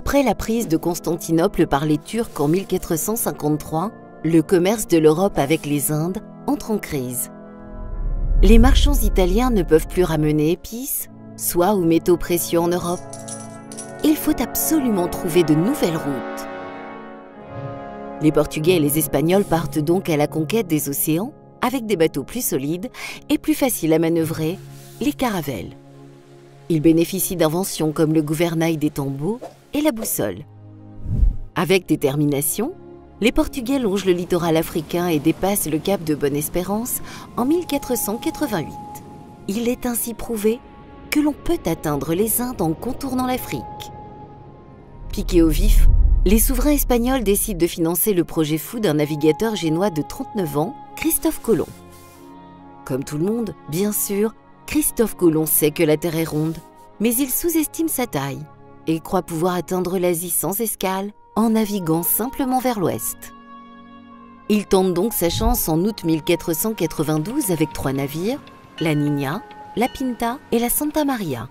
Après la prise de Constantinople par les Turcs en 1453, le commerce de l'Europe avec les Indes entre en crise. Les marchands italiens ne peuvent plus ramener épices, soie ou métaux précieux en Europe. Il faut absolument trouver de nouvelles routes. Les Portugais et les Espagnols partent donc à la conquête des océans avec des bateaux plus solides et plus faciles à manœuvrer, les caravelles. Ils bénéficient d'inventions comme le gouvernail des tambours et la boussole. Avec détermination, les Portugais longent le littoral africain et dépassent le cap de Bonne-Espérance en 1488. Il est ainsi prouvé que l'on peut atteindre les Indes en contournant l'Afrique. Piqués au vif, les souverains espagnols décident de financer le projet fou d'un navigateur génois de 39 ans, Christophe Colomb. Comme tout le monde, bien sûr, Christophe Colomb sait que la Terre est ronde, mais il sous-estime sa taille et croit pouvoir atteindre l'Asie sans escale en naviguant simplement vers l'ouest. Il tente donc sa chance en août 1492 avec 3 navires, la Niña, la Pinta et la Santa Maria.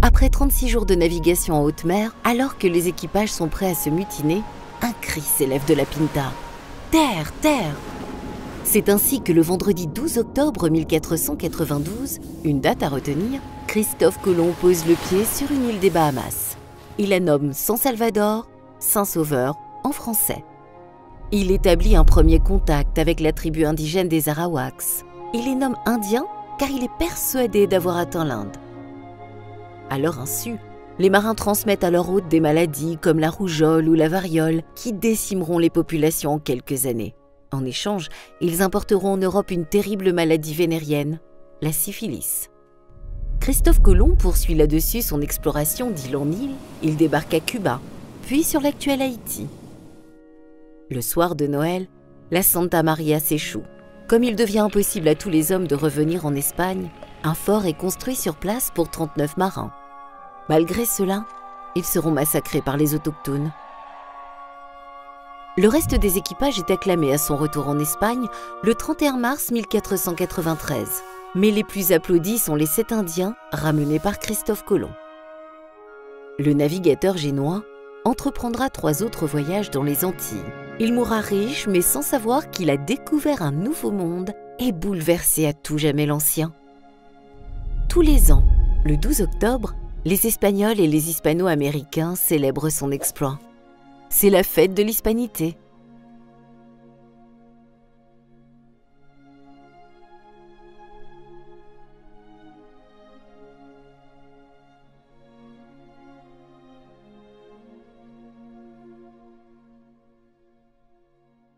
Après 36 jours de navigation en haute mer, alors que les équipages sont prêts à se mutiner, un cri s'élève de la Pinta. « Terre, terre !» C'est ainsi que le vendredi 12 octobre 1492, une date à retenir, Christophe Colomb pose le pied sur une île des Bahamas. Il la nomme San Salvador, Saint-Sauveur en français. Il établit un premier contact avec la tribu indigène des Arawaks. Il les nomme Indiens car il est persuadé d'avoir atteint l'Inde. À leur insu, les marins transmettent à leur hôtes des maladies comme la rougeole ou la variole qui décimeront les populations en quelques années. En échange, ils importeront en Europe une terrible maladie vénérienne, la syphilis. Christophe Colomb poursuit là-dessus son exploration d'île en île. Il débarque à Cuba, puis sur l'actuel Haïti. Le soir de Noël, la Santa Maria s'échoue. Comme il devient impossible à tous les hommes de revenir en Espagne, un fort est construit sur place pour 39 marins. Malgré cela, ils seront massacrés par les autochtones. Le reste des équipages est acclamé à son retour en Espagne le 31 mars 1493. Mais les plus applaudis sont les 7 Indiens ramenés par Christophe Colomb. Le navigateur génois entreprendra 3 autres voyages dans les Antilles. Il mourra riche, mais sans savoir qu'il a découvert un nouveau monde et bouleversé à tout jamais l'ancien. Tous les ans, le 12 octobre, les Espagnols et les Hispano-Américains célèbrent son exploit. C'est la fête de l'Hispanité.